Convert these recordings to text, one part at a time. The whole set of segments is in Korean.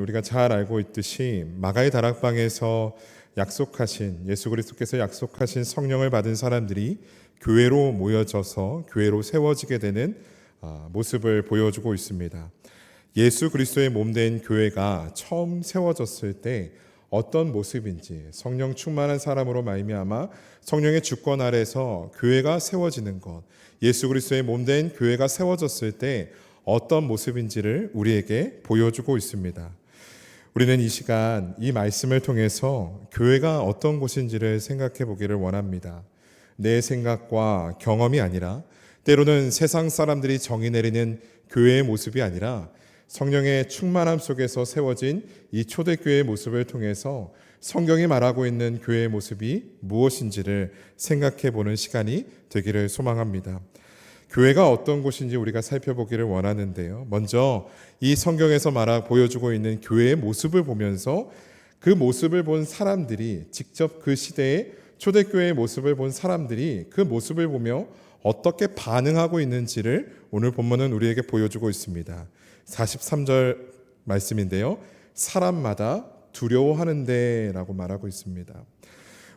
우리가 잘 알고 있듯이 마가의 다락방에서 약속하신 예수 그리스도께서 약속하신 성령을 받은 사람들이 교회로 모여져서 교회로 세워지게 되는 모습을 보여주고 있습니다. 예수 그리스도의 몸된 교회가 처음 세워졌을 때 어떤 모습인지, 성령 충만한 사람으로 말미암아 성령의 주권 아래서 교회가 세워지는 것, 예수 그리스도의 몸된 교회가 세워졌을 때 어떤 모습인지를 우리에게 보여주고 있습니다. 우리는 이 시간 이 말씀을 통해서 교회가 어떤 곳인지를 생각해 보기를 원합니다. 내 생각과 경험이 아니라, 때로는 세상 사람들이 정의 내리는 교회의 모습이 아니라 성령의 충만함 속에서 세워진 이 초대교회의 모습을 통해서 성경이 말하고 있는 교회의 모습이 무엇인지를 생각해 보는 시간이 되기를 소망합니다. 교회가 어떤 곳인지 우리가 살펴보기를 원하는데요. 먼저 이 성경에서 보여주고 있는 교회의 모습을 보면서 그 모습을 본 사람들이, 직접 그 시대의 초대교회의 모습을 본 사람들이 그 모습을 보며 어떻게 반응하고 있는지를 오늘 본문은 우리에게 보여주고 있습니다. 43절 말씀인데요. 사람마다 두려워하는데 라고 말하고 있습니다.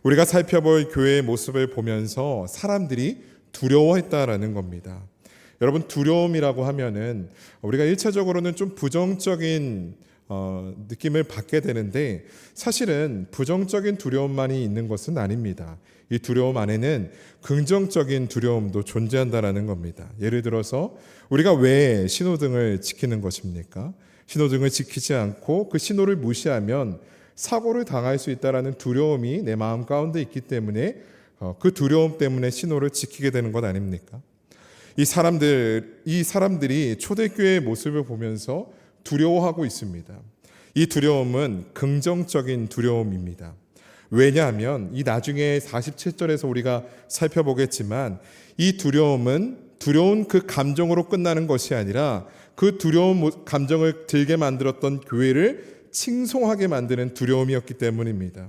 우리가 살펴볼 교회의 모습을 보면서 사람들이 두려워했다라는 겁니다. 여러분, 두려움이라고 하면은 우리가 일차적으로는 좀 부정적인 느낌을 받게 되는데, 사실은 부정적인 두려움만이 있는 것은 아닙니다. 이 두려움 안에는 긍정적인 두려움도 존재한다라는 겁니다. 예를 들어서 우리가 왜 신호등을 지키는 것입니까? 신호등을 지키지 않고 그 신호를 무시하면 사고를 당할 수 있다라는 두려움이 내 마음 가운데 있기 때문에 그 두려움 때문에 신호를 지키게 되는 것 아닙니까? 이 사람들이 초대교회의 모습을 보면서 두려워하고 있습니다. 이 두려움은 긍정적인 두려움입니다. 왜냐하면 이 나중에 47절에서 우리가 살펴보겠지만, 이 두려운 그 감정으로 끝나는 것이 아니라 그 두려운 감정을 들게 만들었던 교회를 칭송하게 만드는 두려움이었기 때문입니다.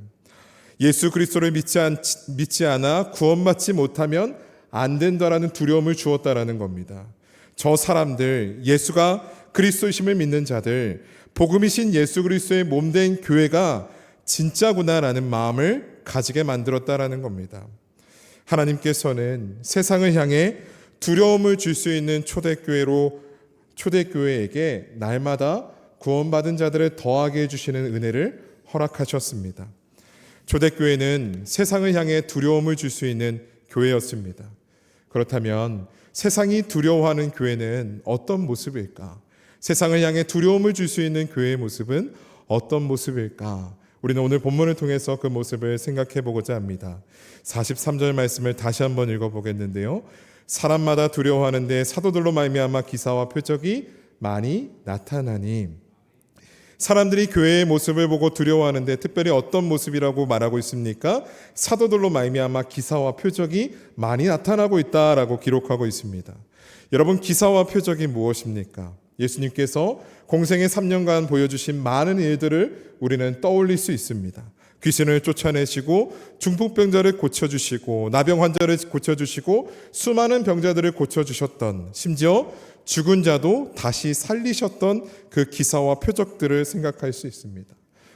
예수 그리스도를 믿지 않아 구원받지 못하면 안 된다라는 두려움을 주었다라는 겁니다. 저 사람들, 예수가 그리스도이심을 믿는 자들, 복음이신 예수 그리스도의 몸된 교회가 진짜구나라는 마음을 가지게 만들었다라는 겁니다. 하나님께서는 세상을 향해 두려움을 줄 수 있는 초대교회에게 날마다 구원받은 자들을 더하게 해주시는 은혜를 허락하셨습니다. 초대교회는 세상을 향해 두려움을 줄 수 있는 교회였습니다. 그렇다면 세상이 두려워하는 교회는 어떤 모습일까? 세상을 향해 두려움을 줄 수 있는 교회의 모습은 어떤 모습일까? 우리는 오늘 본문을 통해서 그 모습을 생각해 보고자 합니다. 43절 말씀을 다시 한번 읽어보겠는데요. 사람마다 두려워하는데 사도들로 말미암아 기사와 표적이 많이 나타나니. 사람들이 교회의 모습을 보고 두려워하는데 특별히 어떤 모습이라고 말하고 있습니까? 사도들로 말미암아 기사와 표적이 많이 나타나고 있다라고 기록하고 있습니다. 여러분, 기사와 표적이 무엇입니까? 예수님께서 공생의 3년간 보여주신 많은 일들을 우리는 떠올릴 수 있습니다. 귀신을 쫓아내시고 중풍병자를 고쳐주시고 나병 환자를 고쳐주시고 수많은 병자들을 고쳐주셨던, 심지어 죽은 자도 다시 살리셨던 그 기사와 표적들을 생각할 수 있습니다.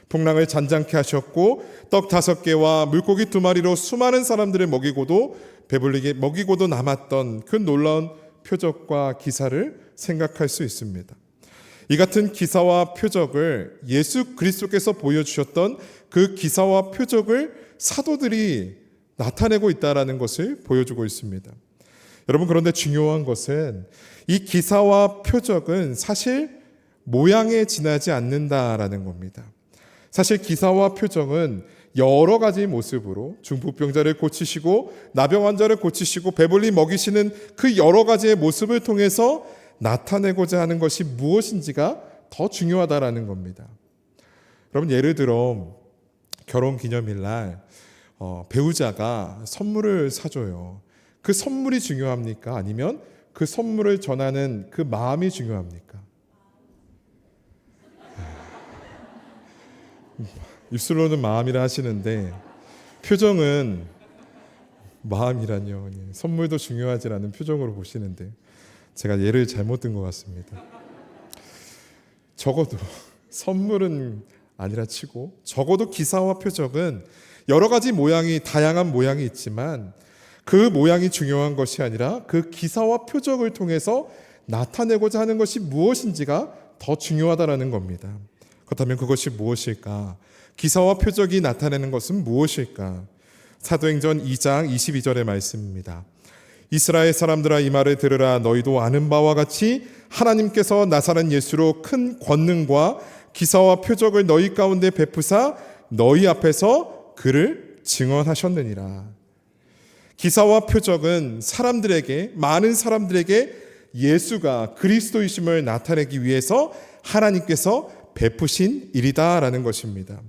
풍랑을 잔잔케 하셨고 떡 5개와 물고기 2마리로 수많은 사람들을 먹이고도 남았던 그 놀라운 표적과 기사를 생각할 수 있습니다. 이 같은 기사와 표적을 예수 그리스도께서 보여주셨던 그 기사와 표적을 사도들이 나타내고 있다는 것을 보여주고 있습니다. 여러분, 그런데 중요한 것은 이 기사와 표적은 사실 모양에 지나지 않는다라는 겁니다. 사실 기사와 표적은 여러 가지 모습으로 중풍병자를 고치시고 나병 환자를 고치시고 배불리 먹이시는 그 여러 가지의 모습을 통해서 나타내고자 하는 것이 무엇인지가 더 중요하다라는 겁니다. 여러분, 예를 들어 결혼기념일날 배우자가 선물을 사줘요. 그 선물이 중요합니까? 아니면 그 선물을 전하는 그 마음이 중요합니까? 입술로는 마음이라 하시는데 표정은 마음이라뇨. 선물도 중요하지 않은 표정으로 보시는데 제가 예를 잘못 든 것 같습니다. 적어도 선물은 아니라 치고 적어도 기사와 표적은 여러 가지 모양이 다양한 모양이 있지만 그 모양이 중요한 것이 아니라 그 기사와 표적을 통해서 나타내고자 하는 것이 무엇인지가 더 중요하다라는 겁니다. 그렇다면 그것이 무엇일까? 기사와 표적이 나타내는 것은 무엇일까? 사도행전 2장 22절의 말씀입니다. 이스라엘 사람들아 이 말을 들으라. 너희도 아는 바와 같이 하나님께서 나사렛 예수로 큰 권능과 기사와 표적을 너희 가운데 베푸사 너희 앞에서 그를 증언하셨느니라. 기사와 표적은 많은 사람들에게 예수가 그리스도이심을 나타내기 위해서 하나님께서 베푸신 일이다라는 것입니다.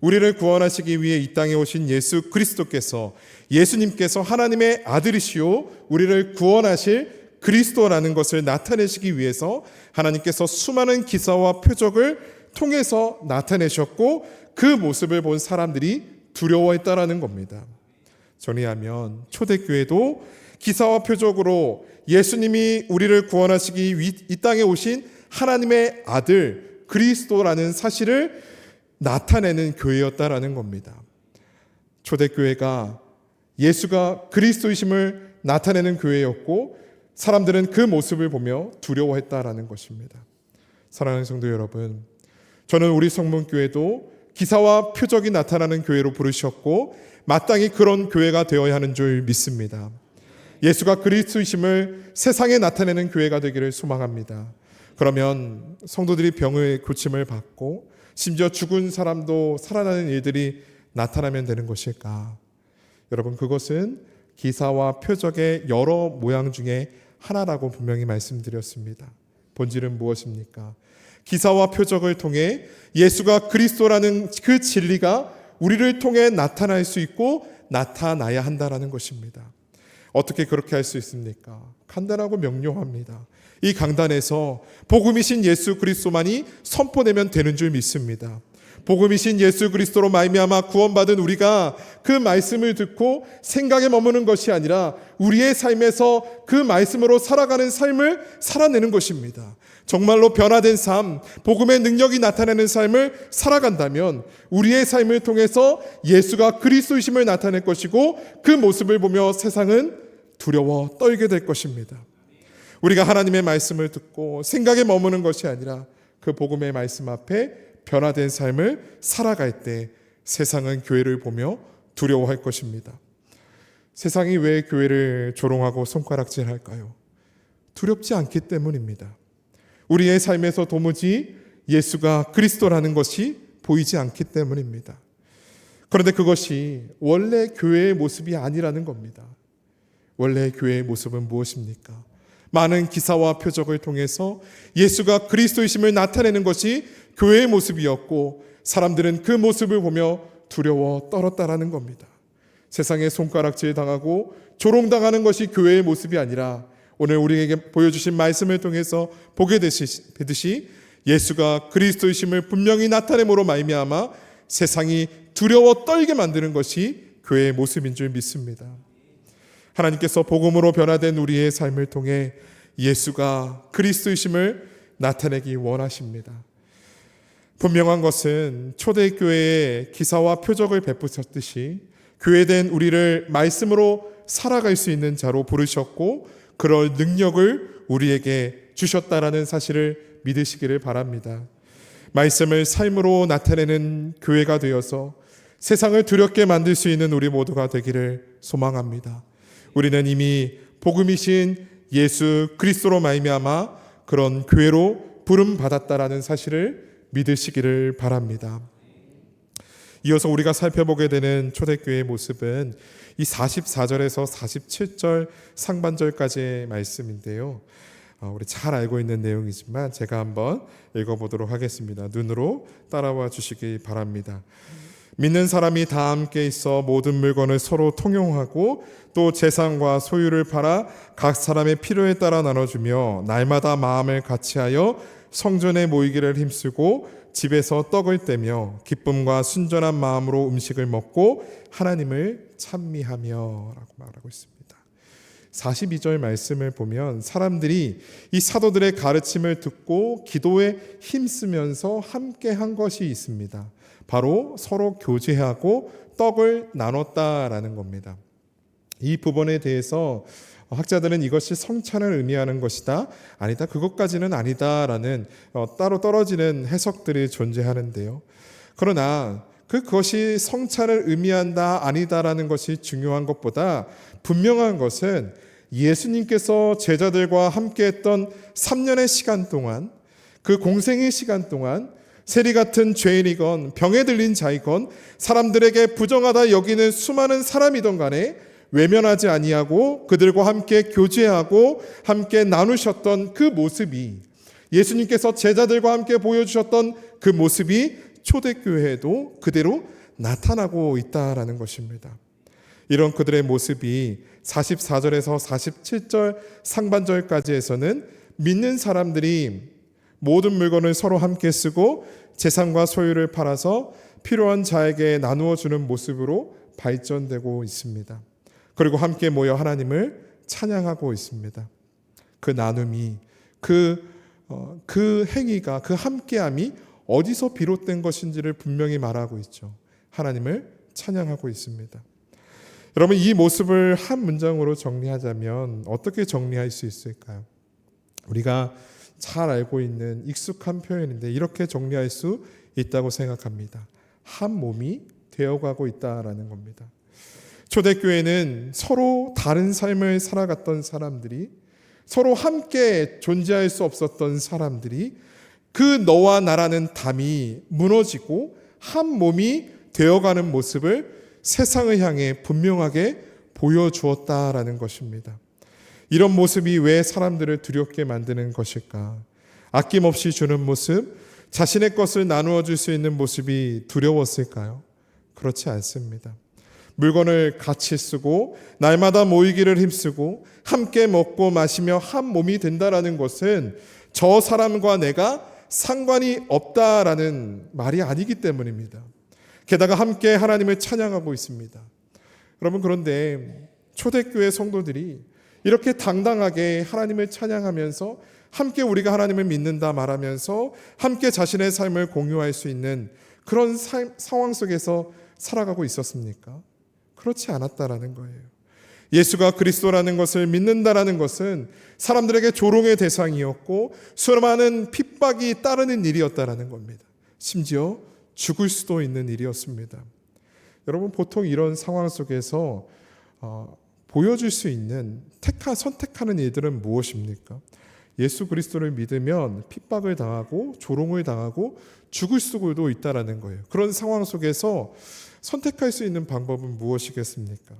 우리를 구원하시기 위해 이 땅에 오신 예수 그리스도께서, 예수님께서 하나님의 아들이시오 우리를 구원하실 그리스도라는 것을 나타내시기 위해서 하나님께서 수많은 기사와 표적을 통해서 나타내셨고 그 모습을 본 사람들이 두려워했다라는 겁니다. 정리하면 초대교회도 기사와 표적으로 예수님이 우리를 구원하시기 위해 이 땅에 오신 하나님의 아들 그리스도라는 사실을 나타내는 교회였다라는 겁니다. 초대교회가 예수가 그리스도이심을 나타내는 교회였고 사람들은 그 모습을 보며 두려워했다라는 것입니다. 사랑하는 성도 여러분, 저는 우리 성문교회도 기사와 표적이 나타나는 교회로 부르셨고 마땅히 그런 교회가 되어야 하는 줄 믿습니다. 예수가 그리스도이심을 세상에 나타내는 교회가 되기를 소망합니다. 그러면 성도들이 병의 고침을 받고 심지어 죽은 사람도 살아나는 일들이 나타나면 되는 것일까? 여러분, 그것은 기사와 표적의 여러 모양 중에 하나라고 분명히 말씀드렸습니다. 본질은 무엇입니까? 기사와 표적을 통해 예수가 그리스도라는 그 진리가 우리를 통해 나타날 수 있고 나타나야 한다라는 것입니다. 어떻게 그렇게 할 수 있습니까? 간단하고 명료합니다. 이 강단에서 복음이신 예수 그리스도만이 선포되면 되는 줄 믿습니다. 복음이신 예수 그리스도로 말미암아 구원받은 우리가 그 말씀을 듣고 생각에 머무는 것이 아니라 우리의 삶에서 그 말씀으로 살아가는 삶을 살아내는 것입니다. 정말로 변화된 삶, 복음의 능력이 나타내는 삶을 살아간다면 우리의 삶을 통해서 예수가 그리스도이심을 나타낼 것이고 그 모습을 보며 세상은 두려워 떨게 될 것입니다. 우리가 하나님의 말씀을 듣고 생각에 머무는 것이 아니라 그 복음의 말씀 앞에 변화된 삶을 살아갈 때 세상은 교회를 보며 두려워할 것입니다. 세상이 왜 교회를 조롱하고 손가락질할까요? 두렵지 않기 때문입니다. 우리의 삶에서 도무지 예수가 그리스도라는 것이 보이지 않기 때문입니다. 그런데 그것이 원래 교회의 모습이 아니라는 겁니다. 원래 교회의 모습은 무엇입니까? 많은 기사와 표적을 통해서 예수가 그리스도이심을 나타내는 것이 교회의 모습이었고 사람들은 그 모습을 보며 두려워 떨었다라는 겁니다. 세상에 손가락질 당하고 조롱당하는 것이 교회의 모습이 아니라 오늘 우리에게 보여주신 말씀을 통해서 보게 되듯이 예수가 그리스도이심을 분명히 나타냄으로 말미암아 세상이 두려워 떨게 만드는 것이 교회의 모습인 줄 믿습니다. 하나님께서 복음으로 변화된 우리의 삶을 통해 예수가 그리스도이심을 나타내기 원하십니다. 분명한 것은 초대교회에 기사와 표적을 베푸셨듯이 교회된 우리를 말씀으로 살아갈 수 있는 자로 부르셨고 그럴 능력을 우리에게 주셨다라는 사실을 믿으시기를 바랍니다. 말씀을 삶으로 나타내는 교회가 되어서 세상을 두렵게 만들 수 있는 우리 모두가 되기를 소망합니다. 우리는 이미 복음이신 예수 그리스도로 말미암아 그런 교회로 부름 받았다라는 사실을 믿으시기를 바랍니다. 이어서 우리가 살펴보게 되는 초대교회의 모습은 이 44절에서 47절 상반절까지의 말씀인데요. 우리 잘 알고 있는 내용이지만 제가 한번 읽어보도록 하겠습니다. 눈으로 따라와 주시기 바랍니다. 믿는 사람이 다 함께 있어 모든 물건을 서로 통용하고 또 재산과 소유를 팔아 각 사람의 필요에 따라 나눠주며 날마다 마음을 같이하여 성전에 모이기를 힘쓰고 집에서 떡을 떼며 기쁨과 순전한 마음으로 음식을 먹고 하나님을 찬미하며 라고 말하고 있습니다. 42절 말씀을 보면 사람들이 이 사도들의 가르침을 듣고 기도에 힘쓰면서 함께 한 것이 있습니다. 바로 서로 교제하고 떡을 나눴다라는 겁니다. 이 부분에 대해서 학자들은 이것이 성찬을 의미하는 것이다, 아니다, 그것까지는 아니다라는 따로 떨어지는 해석들이 존재하는데요. 그러나 그것이 성찬을 의미한다, 아니다라는 것이 중요한 것보다 분명한 것은 예수님께서 제자들과 함께했던 3년의 시간 동안, 그 공생의 시간 동안 세리 같은 죄인이건 병에 들린 자이건 사람들에게 부정하다 여기는 수많은 사람이던 간에 외면하지 아니하고 그들과 함께 교제하고 함께 나누셨던 그 모습이, 예수님께서 제자들과 함께 보여주셨던 그 모습이 초대교회에도 그대로 나타나고 있다라는 것입니다. 이런 그들의 모습이 44절에서 47절 상반절까지에서는 믿는 사람들이 모든 물건을 서로 함께 쓰고 재산과 소유를 팔아서 필요한 자에게 나누어 주는 모습으로 발전되고 있습니다. 그리고 함께 모여 하나님을 찬양하고 있습니다. 그 나눔이, 그 행위가, 그 함께함이 어디서 비롯된 것인지를 분명히 말하고 있죠. 하나님을 찬양하고 있습니다. 여러분, 이 모습을 한 문장으로 정리하자면 어떻게 정리할 수 있을까요? 우리가 잘 알고 있는 익숙한 표현인데 이렇게 정리할 수 있다고 생각합니다. 한 몸이 되어가고 있다라는 겁니다. 초대교회는 서로 다른 삶을 살아갔던 사람들이, 서로 함께 존재할 수 없었던 사람들이 그 너와 나라는 담이 무너지고 한 몸이 되어가는 모습을 세상을 향해 분명하게 보여주었다라는 것입니다. 이런 모습이 왜 사람들을 두렵게 만드는 것일까? 아낌없이 주는 모습, 자신의 것을 나누어 줄 수 있는 모습이 두려웠을까요? 그렇지 않습니다. 물건을 같이 쓰고 날마다 모이기를 힘쓰고 함께 먹고 마시며 한 몸이 된다라는 것은 저 사람과 내가 상관이 없다라는 말이 아니기 때문입니다. 게다가 함께 하나님을 찬양하고 있습니다. 여러분, 그런데 초대교회 성도들이 이렇게 당당하게 하나님을 찬양하면서 함께 우리가 하나님을 믿는다 말하면서 함께 자신의 삶을 공유할 수 있는 그런 상황 속에서 살아가고 있었습니까? 그렇지 않았다라는 거예요. 예수가 그리스도라는 것을 믿는다라는 것은 사람들에게 조롱의 대상이었고 수많은 핍박이 따르는 일이었다라는 겁니다. 심지어 죽을 수도 있는 일이었습니다. 여러분, 보통 이런 상황 속에서 보여줄 수 있는 선택하는 일들은 무엇입니까? 예수 그리스도를 믿으면 핍박을 당하고 조롱을 당하고 죽을 수도 있다라는 거예요. 그런 상황 속에서 선택할 수 있는 방법은 무엇이겠습니까?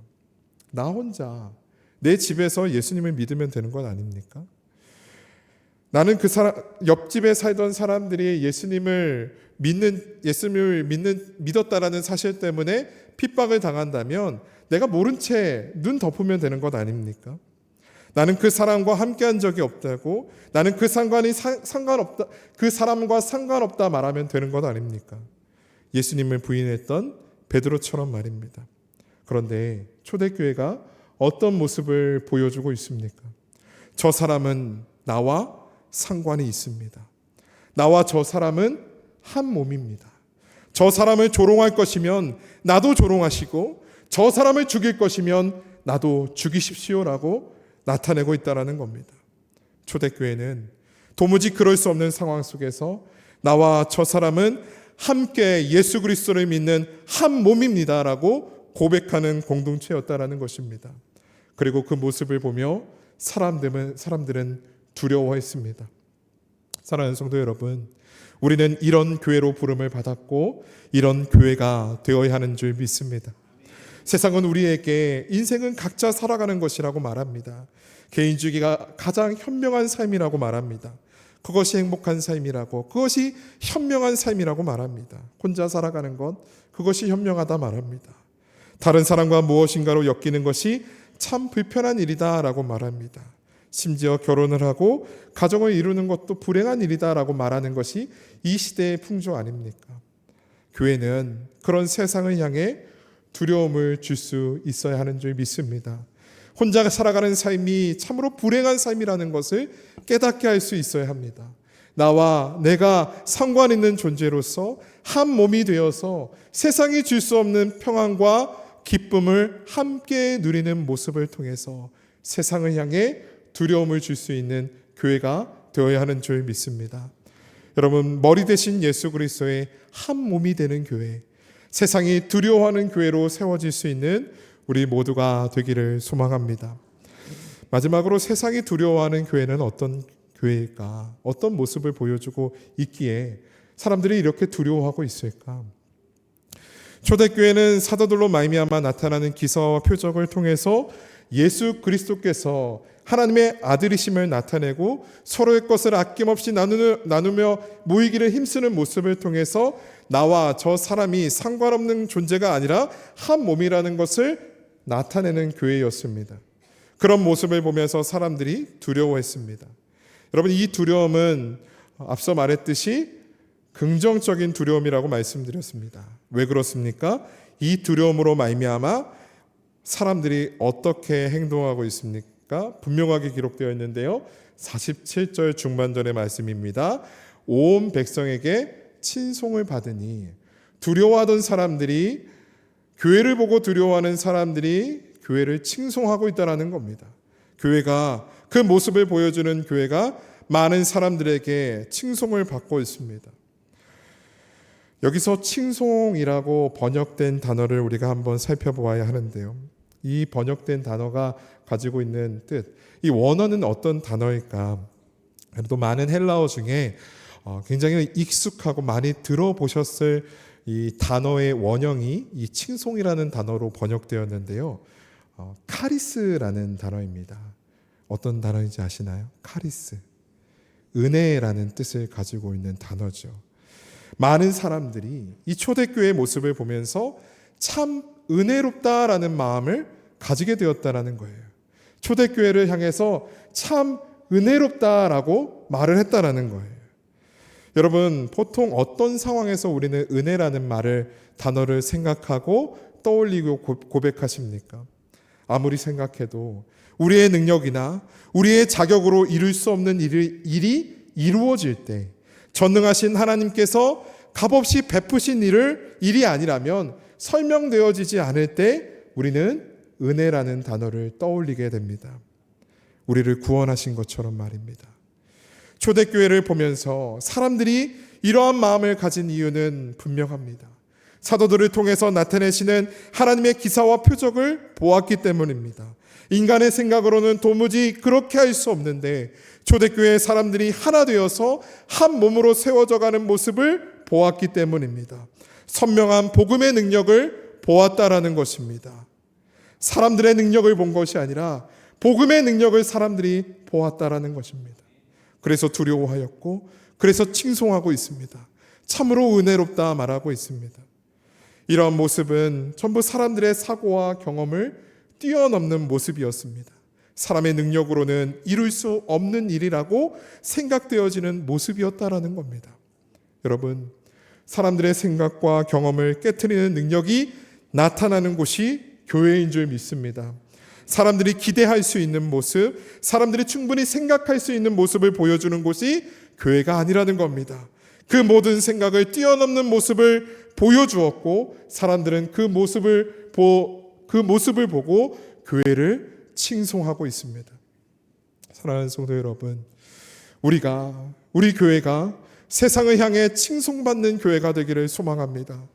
나 혼자 내 집에서 예수님을 믿으면 되는 건 아닙니까? 나는 옆집에 살던 사람들이 예수님을 믿었다라는 사실 때문에 핍박을 당한다면 내가 모른 채 눈 덮으면 되는 것 아닙니까? 나는 그 사람과 함께한 적이 없다고, 나는 그 사람과 상관없다 말하면 되는 것 아닙니까? 예수님을 부인했던 베드로처럼 말입니다. 그런데 초대교회가 어떤 모습을 보여주고 있습니까? 저 사람은 나와 상관이 있습니다. 나와 저 사람은 한 몸입니다. 저 사람을 조롱할 것이면 나도 조롱하시고 저 사람을 죽일 것이면 나도 죽이십시오라고 나타내고 있다는 겁니다. 초대교회는 도무지 그럴 수 없는 상황 속에서 나와 저 사람은 함께 예수 그리스도를 믿는 한 몸입니다라고 고백하는 공동체였다라는 것입니다. 그리고 그 모습을 보며 사람들은 두려워했습니다. 사랑하는 성도 여러분, 우리는 이런 교회로 부름을 받았고 이런 교회가 되어야 하는 줄 믿습니다. 세상은 우리에게 인생은 각자 살아가는 것이라고 말합니다. 개인주의가 가장 현명한 삶이라고 말합니다. 그것이 행복한 삶이라고, 그것이 현명한 삶이라고 말합니다. 혼자 살아가는 것, 그것이 현명하다 말합니다. 다른 사람과 무엇인가로 엮이는 것이 참 불편한 일이다라고 말합니다. 심지어 결혼을 하고 가정을 이루는 것도 불행한 일이다라고 말하는 것이 이 시대의 풍조 아닙니까? 교회는 그런 세상을 향해 두려움을 줄 수 있어야 하는 줄 믿습니다. 혼자 살아가는 삶이 참으로 불행한 삶이라는 것을 깨닫게 할 수 있어야 합니다. 나와 내가 상관 있는 존재로서 한 몸이 되어서 세상이 줄 수 없는 평안과 기쁨을 함께 누리는 모습을 통해서 세상을 향해 두려움을 줄 수 있는 교회가 되어야 하는 줄 믿습니다. 여러분, 머리 대신 예수 그리스도의 한 몸이 되는 교회, 세상이 두려워하는 교회로 세워질 수 있는 우리 모두가 되기를 소망합니다. 마지막으로, 세상이 두려워하는 교회는 어떤 교회일까? 어떤 모습을 보여주고 있기에 사람들이 이렇게 두려워하고 있을까? 초대교회는 사도들로 말미암아 나타나는 기사와 표적을 통해서 예수 그리스도께서 하나님의 아들이심을 나타내고 서로의 것을 아낌없이 나누며 모이기를 힘쓰는 모습을 통해서 나와 저 사람이 상관없는 존재가 아니라 한 몸이라는 것을 나타내는 교회였습니다. 그런 모습을 보면서 사람들이 두려워했습니다. 여러분, 이 두려움은 앞서 말했듯이 긍정적인 두려움이라고 말씀드렸습니다. 왜 그렇습니까? 이 두려움으로 말미암아 사람들이 어떻게 행동하고 있습니까? 분명하게 기록되어 있는데요. 47절 중반절의 말씀입니다. 온 백성에게 친송을 받으니, 두려워하던 사람들이, 교회를 보고 두려워하는 사람들이 교회를 칭송하고 있다는 겁니다. 교회가, 그 모습을 보여주는 교회가 많은 사람들에게 칭송을 받고 있습니다. 여기서 칭송이라고 번역된 단어를 우리가 한번 살펴보아야 하는데요. 이 번역된 단어가 가지고 있는 뜻, 이 원어는 어떤 단어일까? 그래도 많은 헬라어 중에 굉장히 익숙하고 많이 들어보셨을 이 단어의 원형이 이 칭송이라는 단어로 번역되었는데요. 카리스라는 단어입니다. 어떤 단어인지 아시나요? 카리스. 은혜라는 뜻을 가지고 있는 단어죠. 많은 사람들이 이 초대교회의 모습을 보면서 참 은혜롭다라는 마음을 가지게 되었다라는 거예요. 초대교회를 향해서 참 은혜롭다라고 말을 했다라는 거예요. 여러분, 보통 어떤 상황에서 우리는 은혜라는 단어를 생각하고 떠올리고 고백하십니까? 아무리 생각해도 우리의 능력이나 우리의 자격으로 이룰 수 없는 일이 이루어질 때, 전능하신 하나님께서 값없이 베푸신 일이 아니라면 설명되어지지 않을 때 우리는 은혜라는 단어를 떠올리게 됩니다. 우리를 구원하신 것처럼 말입니다. 초대교회를 보면서 사람들이 이러한 마음을 가진 이유는 분명합니다. 사도들을 통해서 나타내시는 하나님의 기사와 표적을 보았기 때문입니다. 인간의 생각으로는 도무지 그렇게 할 수 없는데 초대교회의 사람들이 하나 되어서 한 몸으로 세워져가는 모습을 보았기 때문입니다. 선명한 복음의 능력을 보았다라는 것입니다. 사람들의 능력을 본 것이 아니라 복음의 능력을 사람들이 보았다라는 것입니다. 그래서 두려워하였고, 그래서 칭송하고 있습니다. 참으로 은혜롭다 말하고 있습니다. 이러한 모습은 전부 사람들의 사고와 경험을 뛰어넘는 모습이었습니다. 사람의 능력으로는 이룰 수 없는 일이라고 생각되어지는 모습이었다라는 겁니다. 여러분, 사람들의 생각과 경험을 깨트리는 능력이 나타나는 곳이 교회인 줄 믿습니다. 사람들이 기대할 수 있는 모습, 사람들이 충분히 생각할 수 있는 모습을 보여주는 곳이 교회가 아니라는 겁니다. 그 모든 생각을 뛰어넘는 모습을 보여주었고, 사람들은 그 모습을 보고 교회를 칭송하고 있습니다. 사랑하는 성도 여러분, 우리 교회가 세상을 향해 칭송받는 교회가 되기를 소망합니다.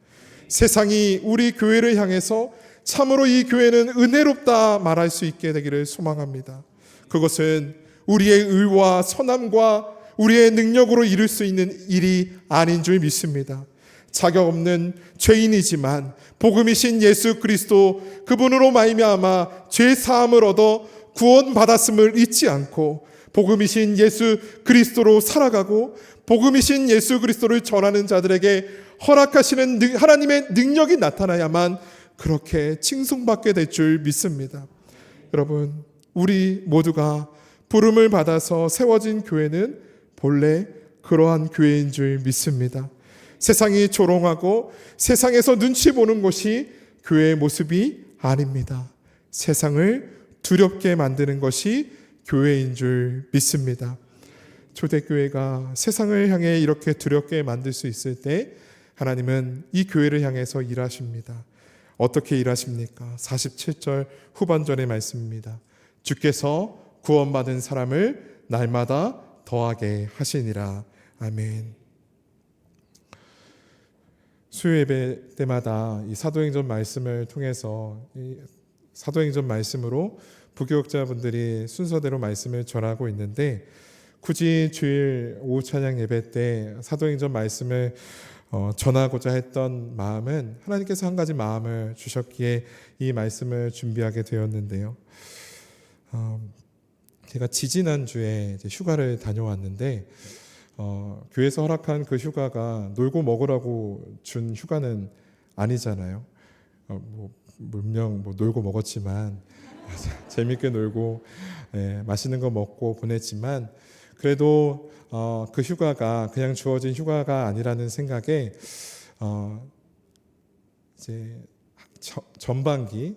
세상이 우리 교회를 향해서 참으로 이 교회는 은혜롭다 말할 수 있게 되기를 소망합니다. 그것은 우리의 의와 선함과 우리의 능력으로 이룰 수 있는 일이 아닌 줄 믿습니다. 자격 없는 죄인이지만 복음이신 예수 그리스도, 그분으로 말미암아 죄 사함을 얻어 구원받았음을 잊지 않고 복음이신 예수 그리스도로 살아가고 복음이신 예수 그리스도를 전하는 자들에게 허락하시는 하나님의 능력이 나타나야만 그렇게 칭송받게 될 줄 믿습니다. 여러분, 우리 모두가 부름을 받아서 세워진 교회는 본래 그러한 교회인 줄 믿습니다. 세상이 조롱하고 세상에서 눈치 보는 것이 교회의 모습이 아닙니다. 세상을 두렵게 만드는 것이 교회인 줄 믿습니다. 초대교회가 세상을 향해 이렇게 두렵게 만들 수 있을 때 하나님은 이 교회를 향해서 일하십니다. 어떻게 일하십니까? 47절 후반절의 말씀입니다. 주께서 구원받은 사람을 날마다 더하게 하시니라. 아멘. 수요예배 때마다 이 사도행전 말씀을 통해서 이 사도행전 말씀으로 부교육자분들이 순서대로 말씀을 전하고 있는데, 굳이 주일 오후 찬양 예배 때 사도행전 말씀을 전하고자 했던 마음은 하나님께서 한 가지 마음을 주셨기에 이 말씀을 준비하게 되었는데요. 제가 지지난주에 휴가를 다녀왔는데 교회에서 허락한 그 휴가가 놀고 먹으라고 준 휴가는 아니잖아요. 물론 놀고 먹었지만 재밌게 놀고 맛있는 거 먹고 보냈지만, 그래도 그 휴가가 그냥 주어진 휴가가 아니라는 생각에 이제 전반기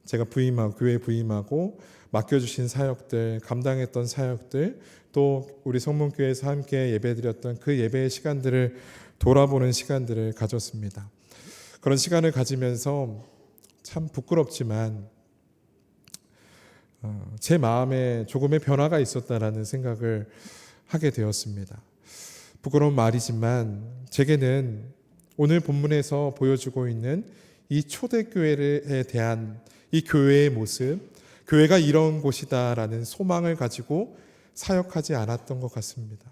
제가 부임하고 교회 부임하고 맡겨주신 사역들, 감당했던 사역들, 또 우리 성문교회에서 함께 예배드렸던 그 예배의 시간들을 돌아보는 시간들을 가졌습니다. 그런 시간을 가지면서 참 부끄럽지만 제 마음에 조금의 변화가 있었다라는 생각을 하게 되었습니다. 부끄러운 말이지만 제게는 오늘 본문에서 보여주고 있는 이 초대교회에 대한 이 교회의 모습, 교회가 이런 곳이다라는 소망을 가지고 사역하지 않았던 것 같습니다.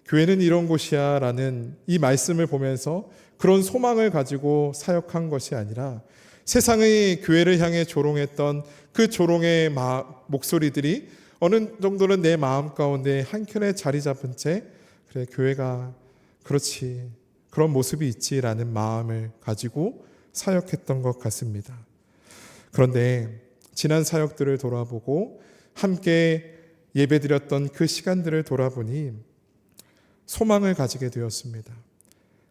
교회는 이런 곳이야 라는 이 말씀을 보면서 그런 소망을 가지고 사역한 것이 아니라 세상의 교회를 향해 조롱했던 그 조롱의 목소리들이 어느 정도는 내 마음 가운데 한켠에 자리 잡은 채, 그래 교회가 그렇지, 그런 모습이 있지라는 마음을 가지고 사역했던 것 같습니다. 그런데 지난 사역들을 돌아보고 함께 예배드렸던 그 시간들을 돌아보니 소망을 가지게 되었습니다.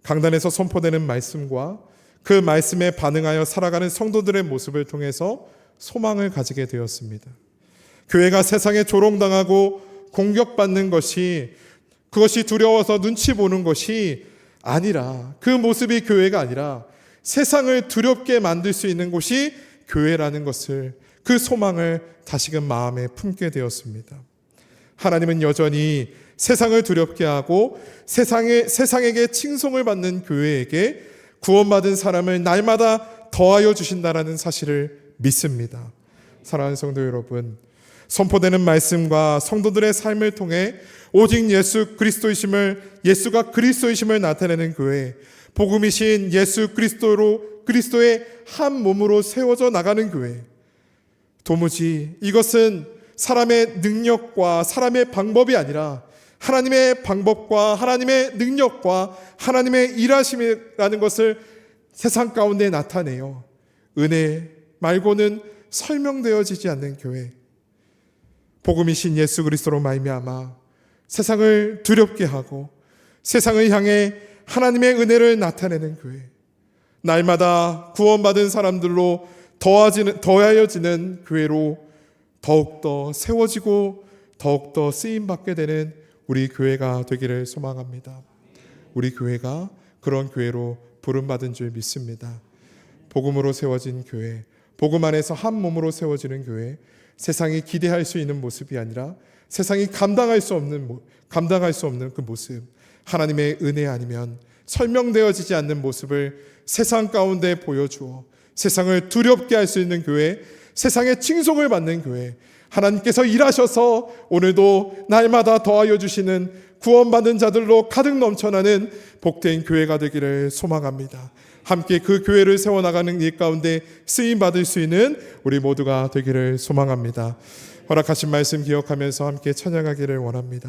강단에서 선포되는 말씀과 그 말씀에 반응하여 살아가는 성도들의 모습을 통해서 소망을 가지게 되었습니다. 교회가 세상에 조롱당하고 공격받는 것이, 그것이 두려워서 눈치 보는 것이 아니라, 그 모습이 교회가 아니라 세상을 두렵게 만들 수 있는 곳이 교회라는 것을, 그 소망을 다시금 마음에 품게 되었습니다. 하나님은 여전히 세상을 두렵게 하고 세상에게 칭송을 받는 교회에게 구원받은 사람을 날마다 더하여 주신다라는 사실을 믿습니다. 사랑하는 성도 여러분, 선포되는 말씀과 성도들의 삶을 통해 오직 예수가 그리스도이심을 나타내는 교회, 복음이신 예수 그리스도의 한 몸으로 세워져 나가는 교회, 도무지 이것은 사람의 능력과 사람의 방법이 아니라 하나님의 방법과 하나님의 능력과 하나님의 일하심이라는 것을 세상 가운데 나타내요. 은혜 말고는 설명되어지지 않는 교회, 복음이신 예수 그리스도로 말미암아 세상을 두렵게 하고 세상을 향해 하나님의 은혜를 나타내는 교회, 날마다 구원받은 사람들로 더하여지는 교회로 더욱더 세워지고 더욱더 쓰임받게 되는 우리 교회가 되기를 소망합니다. 우리 교회가 그런 교회로 부름받은 줄 믿습니다. 복음으로 세워진 교회, 복음 안에서 한 몸으로 세워지는 교회, 세상이 기대할 수 있는 모습이 아니라 세상이 감당할 수 없는 그 모습, 하나님의 은혜 아니면 설명되어지지 않는 모습을 세상 가운데 보여주어 세상을 두렵게 할 수 있는 교회, 세상의 칭송을 받는 교회, 하나님께서 일하셔서 오늘도 날마다 더하여 주시는 구원받은 자들로 가득 넘쳐나는 복된 교회가 되기를 소망합니다. 함께 그 교회를 세워나가는 일 가운데 쓰임받을 수 있는 우리 모두가 되기를 소망합니다. 허락하신 말씀 기억하면서 함께 찬양하기를 원합니다.